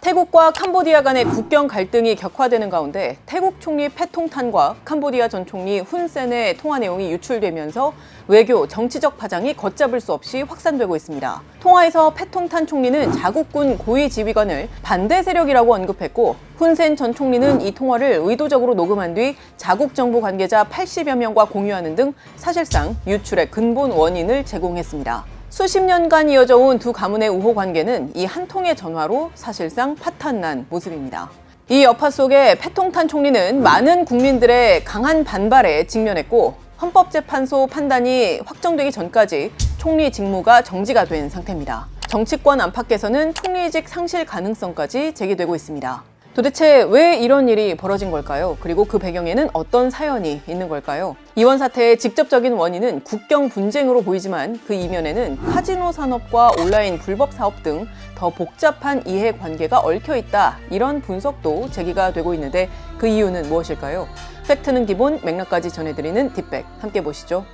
태국과 캄보디아 간의 국경 갈등이 격화되는 가운데 태국 총리 패통탄과 캄보디아 전 총리 훈센의 통화 내용이 유출되면서 외교, 정치적 파장이 걷잡을 수 없이 확산되고 있습니다. 통화에서 패통탄 총리는 자국군 고위 지휘관을 반대 세력이라고 언급했고 훈센 전 총리는 이 통화를 의도적으로 녹음한 뒤 자국 정부 관계자 80여 명과 공유하는 등 사실상 유출의 근본 원인을 제공했습니다. 수십 년간 이어져 온 두 가문의 우호 관계는 이 한 통의 전화로 사실상 파탄난 모습입니다. 이 여파 속에 패통탄 총리는 많은 국민들의 강한 반발에 직면했고 헌법재판소 판단이 확정되기 전까지 총리 직무가 정지가 된 상태입니다. 정치권 안팎에서는 총리직 상실 가능성까지 제기되고 있습니다. 도대체 왜 이런 일이 벌어진 걸까요? 그리고 그 배경에는 어떤 사연이 있는 걸까요? 이번 사태의 직접적인 원인은 국경 분쟁으로 보이지만 그 이면에는 카지노 산업과 온라인 불법 사업 등 더 복잡한 이해관계가 얽혀있다, 이런 분석도 제기가 되고 있는데 그 이유는 무엇일까요? 팩트는 기본, 맥락까지 전해드리는 딥백, 함께 보시죠.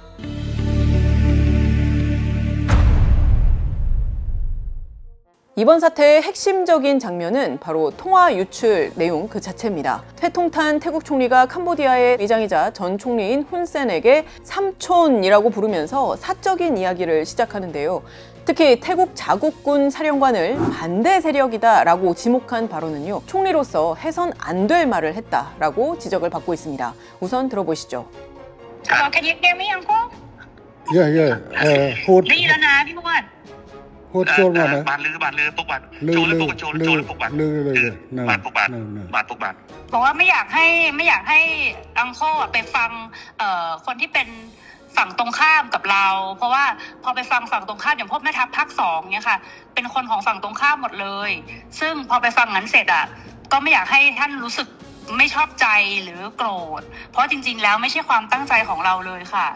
이번 사태의 핵심적인 장면은 바로 통화 유출 내용 그 자체입니다. 패통탄 태국 총리가 캄보디아의 의장이자 전 총리인 훈센에게 삼촌이라고 부르면서 사적인 이야기를 시작하는데요. 특히 태국 자국군 사령관을 반대 세력이다라고 지목한 발언은요, 총리로서 해선 안 될 말을 했다라고 지적을 받고 있습니다. 우선 들어보시죠. Can you hear me, Uncle? Yeah. พูด ได้ยินแล้วนะพี่อ้วน พูดโจรมานะ บานลือบานลือปุกบาน ลือ โจรลือปุกโจรโจรลือปุกบาน ลือเลยนั่น บานปุกบาน นั่น บานปุกบาน บอกว่าไม่อยากให้อังโคไปฟังคนที่เป็นฝั่งตรงข้ามกับเรา เพราะว่าพอไปฟังฝั่งตรงข้ามอย่างพวกแม่ทัพภาค2เนี่ยค่ะเป็นคนของฝั่งตรงข้ามหมดเลยซึ่งพอไปฟังงั้นเสร็จอ่ะก็ไม่อยากให้ท่านรู้สึกไม่ชอบใจหรือโกรธเพราะจริงๆแล้วไม่ใช่ความตั้งใจของเราเลยค่ะ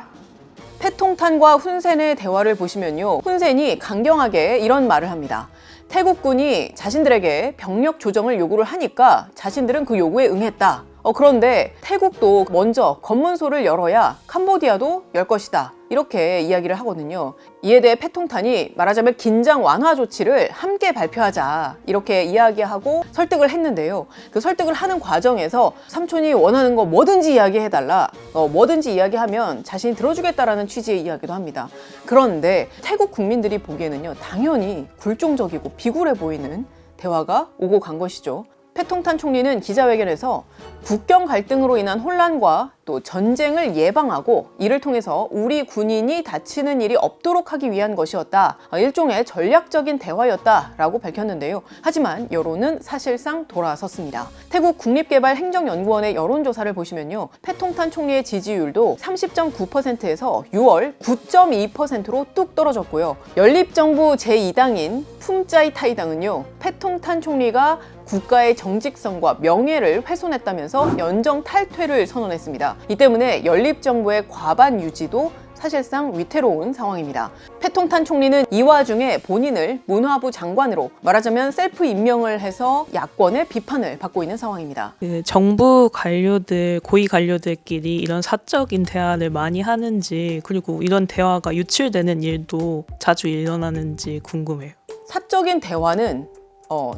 패통탄과 훈센의 대화를 보시면요, 훈센이 강경하게 이런 말을 합니다. 태국군이 자신들에게 병력 조정을 요구를 하니까 자신들은 그 요구에 응했다. 그런데 태국도 먼저 검문소를 열어야 캄보디아도 열 것이다, 이렇게 이야기를 하거든요. 이에 대해 패통탄이 말하자면 긴장 완화 조치를 함께 발표하자, 이렇게 이야기하고 설득을 했는데요. 그 설득을 하는 과정에서 삼촌이 원하는 거 뭐든지 이야기해달라, 뭐든지 이야기하면 자신이 들어주겠다라는 취지의 이야기도 합니다. 그런데 태국 국민들이 보기에는요, 당연히 굴종적이고 비굴해 보이는 대화가 오고 간 것이죠. 패통탄 총리는 기자회견에서 국경 갈등으로 인한 혼란과 또 전쟁을 예방하고 이를 통해서 우리 군인이 다치는 일이 없도록 하기 위한 것이었다, 일종의 전략적인 대화였다라고 밝혔는데요. 하지만 여론은 사실상 돌아섰습니다. 태국 국립개발행정연구원의 여론조사를 보시면요, 패통탄 총리의 지지율도 30.9%에서 6월 9.2%로 뚝 떨어졌고요. 연립정부 제2당인 품짜이 타이당은요, 패통탄 총리가 국가의 정직성과 명예를 훼손했다면서 연정 탈퇴를 선언했습니다. 이 때문에 연립정부의 과반 유지도 사실상 위태로운 상황입니다. 패통탄 총리는 이 와중에 본인을 문화부 장관으로, 말하자면 셀프 임명을 해서 야권의 비판을 받고 있는 상황입니다. 그 정부 관료들, 고위 관료들끼리 이런 사적인 대화를 많이 하는지, 그리고 이런 대화가 유출되는 일도 자주 일어나는지 궁금해요. 사적인 대화는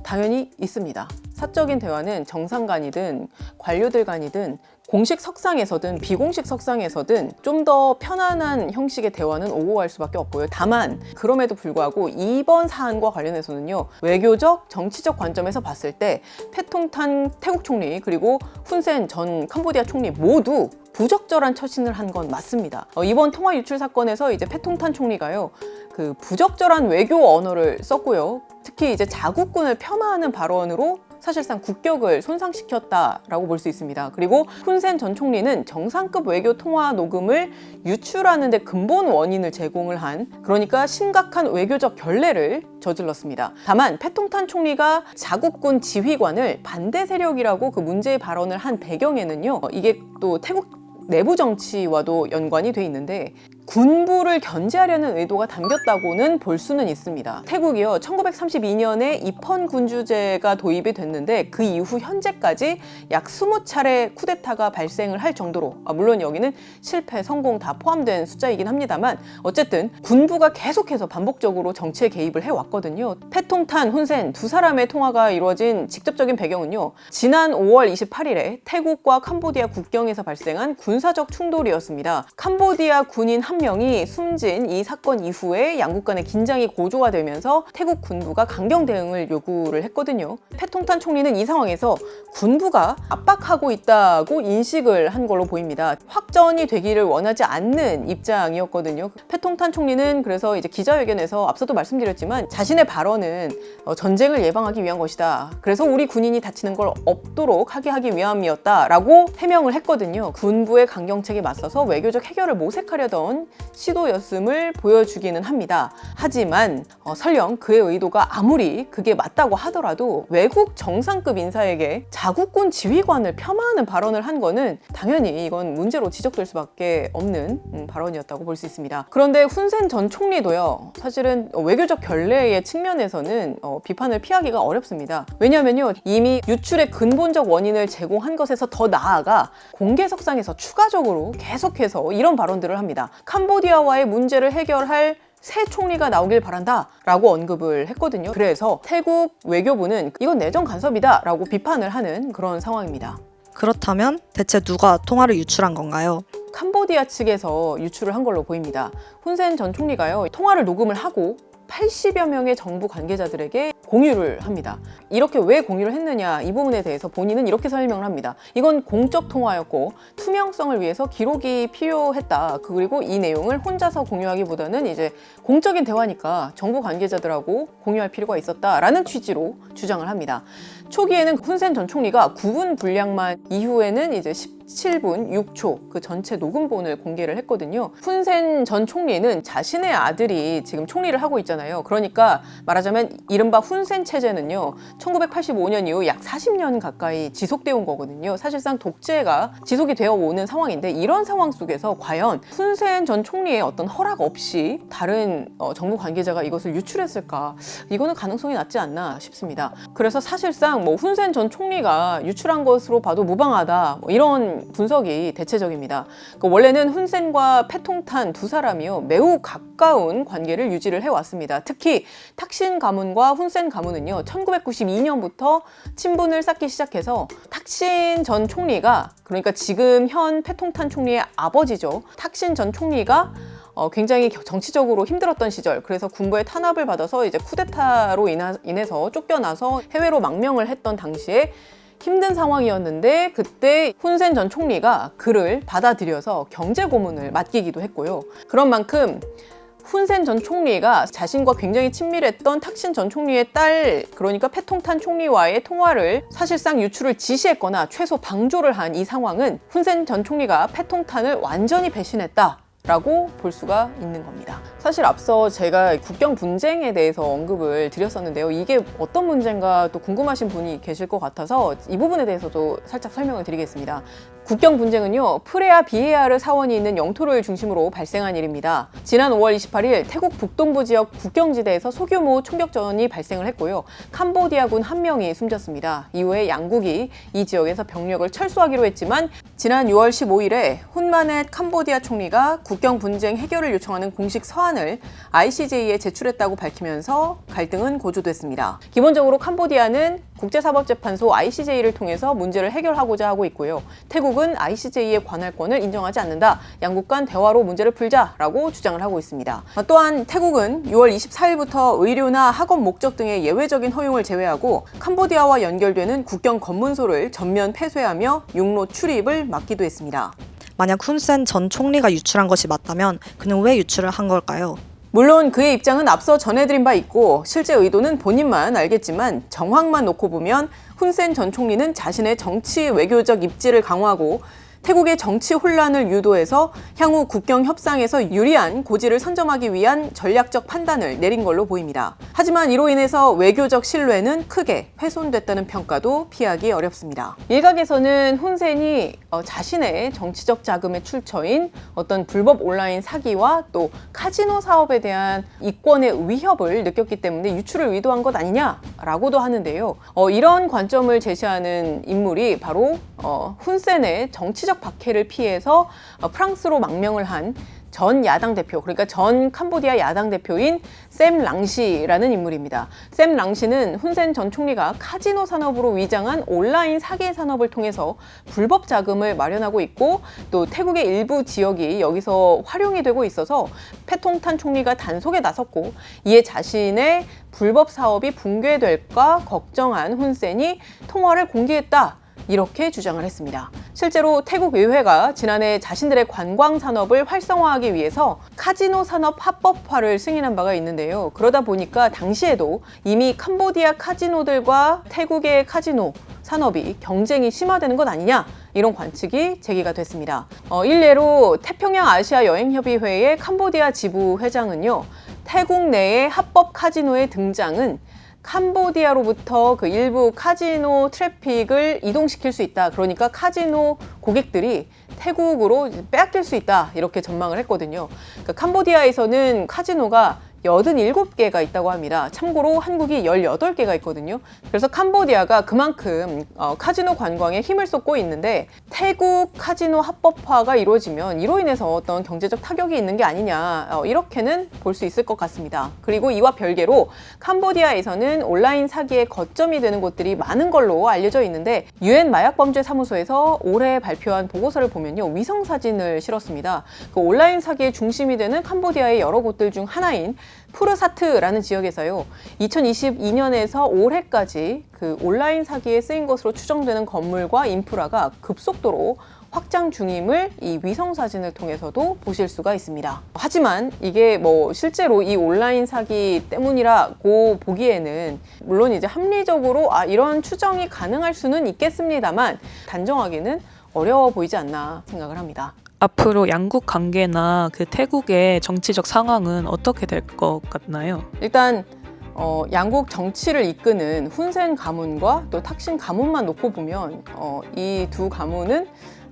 당연히 있습니다. 사적인 대화는 정상 간이든 관료들 간이든 공식 석상에서든 비공식 석상에서든 좀 더 편안한 형식의 대화는 오고 갈 수밖에 없고요. 다만 그럼에도 불구하고 이번 사안과 관련해서는요, 외교적, 정치적 관점에서 봤을 때 패통탄 태국 총리 그리고 훈센 전 캄보디아 총리 모두 부적절한 처신을 한 건 맞습니다. 이번 통화 유출 사건에서 이제 패통탄 총리가요, 그 부적절한 외교 언어를 썼고요. 특히 이제 자국군을 폄하하는 발언으로 사실상 국격을 손상시켰다라고 볼 수 있습니다. 그리고 훈센 전 총리는 정상급 외교 통화 녹음을 유출하는 데 근본 원인을 제공을 한, 그러니까 심각한 외교적 결례를 저질렀습니다. 다만 패통탄 총리가 자국군 지휘관을 반대 세력이라고 그 문제의 발언을 한 배경에는요, 이게 또 태국 내부 정치와도 연관이 돼 있는데, 군부를 견제하려는 의도가 담겼다고는 볼 수는 있습니다. 태국이요, 1932년에 입헌 군주제가 도입이 됐는데 그 이후 현재까지 약 20차례 쿠데타가 발생을 할 정도로, 물론 여기는 실패, 성공 다 포함된 숫자이긴 합니다만 어쨌든 군부가 계속해서 반복적으로 정치에 개입을 해왔거든요. 패통탄, 훈센 두 사람의 통화가 이루어진 직접적인 배경은요, 지난 5월 28일에 태국과 캄보디아 국경에서 발생한 군사적 충돌이었습니다. 캄보디아 군인 한 명이 숨진 이 사건 이후에 양국 간의 긴장이 고조가 되면서 태국 군부가 강경 대응을 요구를 했거든요. 패통탄 총리는 이 상황에서 군부가 압박하고 있다고 인식을 한 걸로 보입니다. 확전이 되기를 원하지 않는 입장이었거든요. 패통탄 총리는 그래서 이제 기자회견에서 앞서도 말씀드렸지만 자신의 발언은 전쟁을 예방하기 위한 것이다. 그래서 우리 군인이 다치는 걸 없도록 하기 위함이었다라고 해명을 했거든요. 군부의 강경책에 맞서서 외교적 해결을 모색하려던 시도였음을 보여주기는 합니다. 하지만 설령 그의 의도가 아무리 그게 맞다고 하더라도 외국 정상급 인사에게 자국군 지휘관을 폄하하는 발언을 한 거는 당연히 이건 문제로 지적될 수밖에 없는 발언이었다고 볼 수 있습니다. 그런데 훈센 전 총리도요, 사실은 외교적 결례의 측면에서는 비판을 피하기가 어렵습니다. 왜냐하면요, 이미 유출의 근본적 원인을 제공한 것에서 더 나아가 공개석상에서 추가적으로 계속해서 이런 발언들을 합니다. 캄보디아와의 문제를 해결할 새 총리가 나오길 바란다 라고 언급을 했거든요. 그래서 태국 외교부는 이건 내정 간섭이다 라고 비판을 하는 그런 상황입니다. 그렇다면 대체 누가 통화를 유출한 건가요? 캄보디아 측에서 유출을 한 걸로 보입니다. 훈센 전 총리가요, 통화를 녹음을 하고 80여 명의 정부 관계자들에게 공유를 합니다. 이렇게 왜 공유를 했느냐, 이 부분에 대해서 본인은 이렇게 설명을 합니다. 이건 공적 통화였고 투명성을 위해서 기록이 필요했다. 그리고 이 내용을 혼자서 공유하기보다는 이제 공적인 대화니까 정부 관계자들하고 공유할 필요가 있었다라는 취지로 주장을 합니다. 초기에는 훈센 전 총리가 9분 분량만, 이후에는 이제 17분 6초 그 전체 녹음본을 공개를 했거든요. 훈센 전 총리는 자신의 아들이 지금 총리를 하고 있잖아요. 그러니까 말하자면 이른바 훈센 체제는요, 1985년 이후 약 40년 가까이 지속되어 온 거거든요. 사실상 독재가 지속이 되어 오는 상황인데 이런 상황 속에서 과연 훈센 전 총리의 어떤 허락 없이 다른 정부 관계자가 이것을 유출했을까? 이거는 가능성이 낮지 않나 싶습니다. 그래서 사실상 훈센 전 총리가 유출한 것으로 봐도 무방하다, 이런 분석이 대체적입니다. 원래는 훈센과 패통탄 두 사람이요, 매우 가까운 관계를 유지를 해왔습니다. 특히 탁신 가문과 훈센 가문은요, 1992년부터 친분을 쌓기 시작해서 탁신 전 총리가, 그러니까 지금 현 패통탄 총리의 아버지죠, 탁신 전 총리가 굉장히 정치적으로 힘들었던 시절, 그래서 군부의 탄압을 받아서 이제 쿠데타로 인해서 쫓겨나서 해외로 망명을 했던 당시에 힘든 상황이었는데 그때 훈센 전 총리가 그를 받아들여서 경제 고문을 맡기기도 했고요. 그런 만큼 훈센 전 총리가 자신과 굉장히 친밀했던 탁신 전 총리의 딸, 그러니까 패통탄 총리와의 통화를 사실상 유출을 지시했거나 최소 방조를 한 이 상황은 훈센 전 총리가 패통탄을 완전히 배신했다 라고 볼 수가 있는 겁니다. 사실 앞서 제가 국경 분쟁에 대해서 언급을 드렸었는데요. 이게 어떤 문제인가 또 궁금하신 분이 계실 것 같아서 이 부분에 대해서도 살짝 설명을 드리겠습니다. 국경 분쟁은요, 프레아 비에아르 사원이 있는 영토를 중심으로 발생한 일입니다. 지난 5월 28일 태국 북동부 지역 국경지대에서 소규모 총격전이 발생을 했고요. 캄보디아군 한 명이 숨졌습니다. 이후에 양국이 이 지역에서 병력을 철수하기로 했지만 지난 6월 15일에 훈마넷 캄보디아 총리가 국경 분쟁 해결을 요청하는 공식 서한을 ICJ에 제출했다고 밝히면서 갈등은 고조됐습니다. 기본적으로 캄보디아는 국제사법재판소 ICJ를 통해서 문제를 해결하고자 하고 있고요. 태국은 ICJ의 관할권을 인정하지 않는다. 양국 간 대화로 문제를 풀자라고 주장을 하고 있습니다. 또한 태국은 6월 24일부터 의료나 학업 목적 등의 예외적인 허용을 제외하고 캄보디아와 연결되는 국경 검문소를 전면 폐쇄하며 육로 출입을 막기도 했습니다. 만약 훈센 전 총리가 유출한 것이 맞다면 그는 왜 유출을 한 걸까요? 물론 그의 입장은 앞서 전해드린 바 있고 실제 의도는 본인만 알겠지만 정황만 놓고 보면 훈센 전 총리는 자신의 정치 외교적 입지를 강화하고 태국의 정치 혼란을 유도해서 향후 국경 협상에서 유리한 고지를 선점하기 위한 전략적 판단을 내린 걸로 보입니다. 하지만 이로 인해서 외교적 신뢰는 크게 훼손됐다는 평가도 피하기 어렵습니다. 일각에서는 훈센이 자신의 정치적 자금의 출처인 어떤 불법 온라인 사기와 또 카지노 사업에 대한 이권의 위협을 느꼈기 때문에 유출을 의도한 것 아니냐라고도 하는데요. 이런 관점을 제시하는 인물이 바로 훈센의 정치적 박해를 피해서 프랑스로 망명을 한 전 야당 대표, 그러니까 전 캄보디아 야당 대표인 샘 랑시라는 인물입니다. 샘 랑시는 훈센 전 총리가 카지노 산업으로 위장한 온라인 사기 산업을 통해서 불법 자금을 마련하고 있고 또 태국의 일부 지역이 여기서 활용이 되고 있어서 패통탄 총리가 단속에 나섰고 이에 자신의 불법 사업이 붕괴될까 걱정한 훈센이 통화를 공개했다. 이렇게 주장을 했습니다. 실제로 태국 의회가 지난해 자신들의 관광 산업을 활성화하기 위해서 카지노 산업 합법화를 승인한 바가 있는데요. 그러다 보니까 당시에도 이미 캄보디아 카지노들과 태국의 카지노 산업이 경쟁이 심화되는 것 아니냐 이런 관측이 제기가 됐습니다. 일례로 태평양 아시아 여행협의회의 캄보디아 지부 회장은요. 태국 내의 합법 카지노의 등장은 캄보디아로부터 그 일부 카지노 트래픽을 이동시킬 수 있다. 그러니까 카지노 고객들이 태국으로 빼앗길 수 있다. 이렇게 전망을 했거든요. 그러니까 캄보디아에서는 카지노가 87개가 있다고 합니다. 참고로 한국이 18개가 있거든요. 그래서 캄보디아가 그만큼 카지노 관광에 힘을 쏟고 있는데 태국 카지노 합법화가 이루어지면 이로 인해서 어떤 경제적 타격이 있는 게 아니냐 이렇게는 볼 수 있을 것 같습니다. 그리고 이와 별개로 캄보디아에서는 온라인 사기의 거점이 되는 곳들이 많은 걸로 알려져 있는데 유엔 마약범죄사무소에서 올해 발표한 보고서를 보면요. 위성사진을 실었습니다. 그 온라인 사기의 중심이 되는 캄보디아의 여러 곳들 중 하나인 푸르사트라는 지역에서요. 2022년에서 올해까지 그 온라인 사기에 쓰인 것으로 추정되는 건물과 인프라가 급속도로 확장 중임을 이 위성 사진을 통해서도 보실 수가 있습니다. 하지만 이게 실제로 이 온라인 사기 때문이라고 보기에는 물론 이제 합리적으로 이런 추정이 가능할 수는 있겠습니다만 단정하기는 어려워 보이지 않나 생각을 합니다. 앞으로 양국 관계나 그 태국의 정치적 상황은 어떻게 될 것 같나요? 일단 양국 정치를 이끄는 훈센 가문과 또 탁신 가문만 놓고 보면 이 두 가문은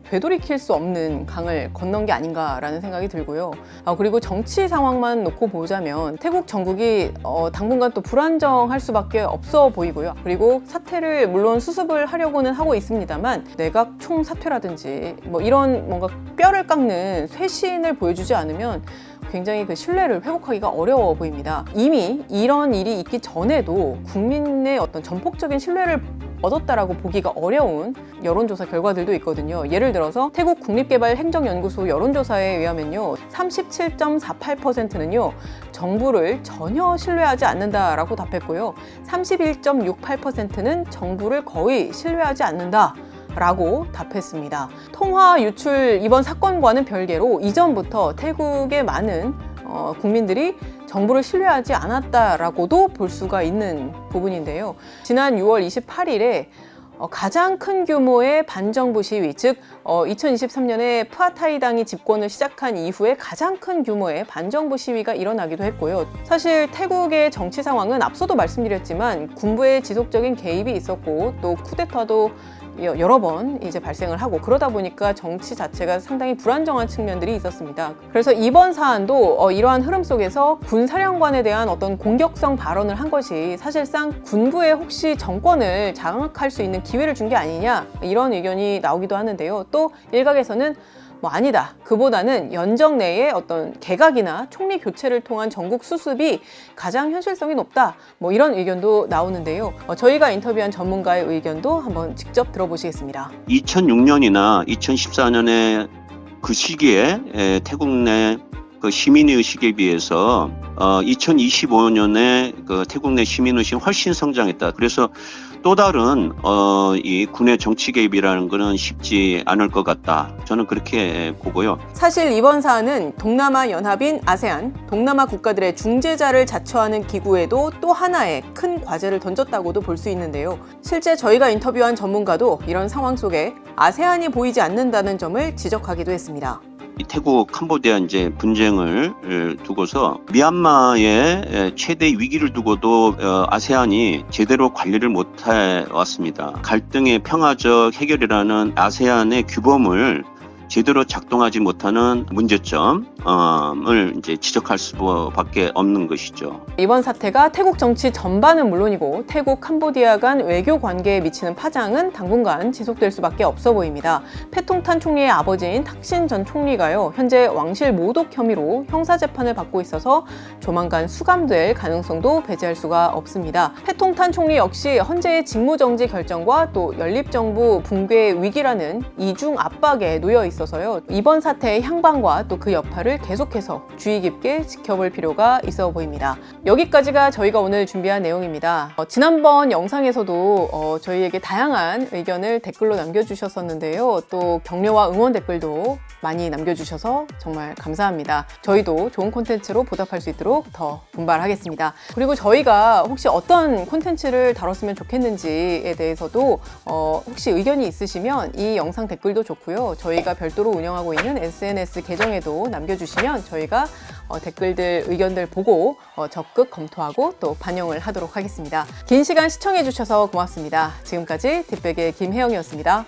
되돌이킬 수 없는 강을 건넌 게 아닌가라는 생각이 들고요. 그리고 정치 상황만 놓고 보자면 태국 정국이 당분간 또 불안정할 수밖에 없어 보이고요. 그리고 사태를 물론 수습을 하려고는 하고 있습니다만 내각 총사퇴라든지 이런 뭔가 뼈를 깎는 쇄신을 보여주지 않으면 굉장히 그 신뢰를 회복하기가 어려워 보입니다. 이미 이런 일이 있기 전에도 국민의 어떤 전폭적인 신뢰를 얻었다라고 보기가 어려운 여론조사 결과들도 있거든요. 예를 들어서 태국 국립개발행정연구소 여론조사에 의하면요. 37.48%는요. 정부를 전혀 신뢰하지 않는다라고 답했고요. 31.68%는 정부를 거의 신뢰하지 않는다. 라고 답했습니다. 통화 유출 이번 사건과는 별개로 이전부터 태국의 많은 국민들이 정부를 신뢰하지 않았다라고도 볼 수가 있는 부분인데요. 지난 6월 28일에 가장 큰 규모의 반정부 시위, 즉 2023년에 푸아타이당이 집권을 시작한 이후에 가장 큰 규모의 반정부 시위가 일어나기도 했고요. 사실 태국의 정치 상황은 앞서도 말씀드렸지만 군부의 지속적인 개입이 있었고 또 쿠데타도 여러 번 이제 발생을 하고 그러다 보니까 정치 자체가 상당히 불안정한 측면들이 있었습니다. 그래서 이번 사안도 이러한 흐름 속에서 군사령관에 대한 어떤 공격성 발언을 한 것이 사실상 군부에 혹시 정권을 장악할 수 있는 기회를 준 게 아니냐 이런 의견이 나오기도 하는데요. 또 일각에서는 아니다. 그보다는 연정 내의 어떤 개각이나 총리 교체를 통한 전국 수습이 가장 현실성이 높다. 이런 의견도 나오는데요. 저희가 인터뷰한 전문가의 의견도 한번 직접 들어보시겠습니다. 2006년이나 2014년에 그 시기에 태국 내 그 시민의식에 비해서 2025년에 그 태국 내 시민의식이 훨씬 성장했다. 그래서 또 다른 이 군의 정치 개입이라는 것은 쉽지 않을 것 같다. 저는 그렇게 보고요. 사실 이번 사안은 동남아 연합인 아세안, 동남아 국가들의 중재자를 자처하는 기구에도 또 하나의 큰 과제를 던졌다고도 볼 수 있는데요. 실제 저희가 인터뷰한 전문가도 이런 상황 속에 아세안이 보이지 않는다는 점을 지적하기도 했습니다. 이 태국 캄보디아 이제 분쟁을 두고서 미얀마의 최대 위기를 두고도 아세안이 제대로 관리를 못해 왔습니다. 갈등의 평화적 해결이라는 아세안의 규범을 제대로 작동하지 못하는 문제점을 이제 지적할 수밖에 없는 것이죠. 이번 사태가 태국 정치 전반은 물론이고 태국 캄보디아 간 외교 관계에 미치는 파장은 당분간 지속될 수밖에 없어 보입니다. 패통탄 총리의 아버지인 탁신 전 총리가요, 현재 왕실 모독 혐의로 형사재판을 받고 있어서 조만간 수감될 가능성도 배제할 수가 없습니다. 패통탄 총리 역시 헌재의 직무정지 결정과 또 연립정부 붕괴 위기라는 이중 압박에 놓여 있어서요, 이번 사태의 향방과 또 그 여파를 계속해서 주의 깊게 지켜볼 필요가 있어 보입니다. 여기까지가 저희가 오늘 준비한 내용입니다. 지난번 영상에서도 저희에게 다양한 의견을 댓글로 남겨주셨었는데요. 또 격려와 응원 댓글도 많이 남겨주셔서 정말 감사합니다. 저희도 좋은 콘텐츠로 보답할 수 있도록 더 분발하겠습니다. 그리고 저희가 혹시 어떤 콘텐츠를 다뤘으면 좋겠는지에 대해서도 혹시 의견이 있으시면 이 영상 댓글도 좋고요. 저희가 별도로 운영하고 있는 SNS 계정에도 남겨주시면 저희가 댓글들, 의견들 보고 적극 검토하고 또 반영을 하도록 하겠습니다. 긴 시간 시청해주셔서 고맙습니다. 지금까지 뒷백의 김혜영이었습니다.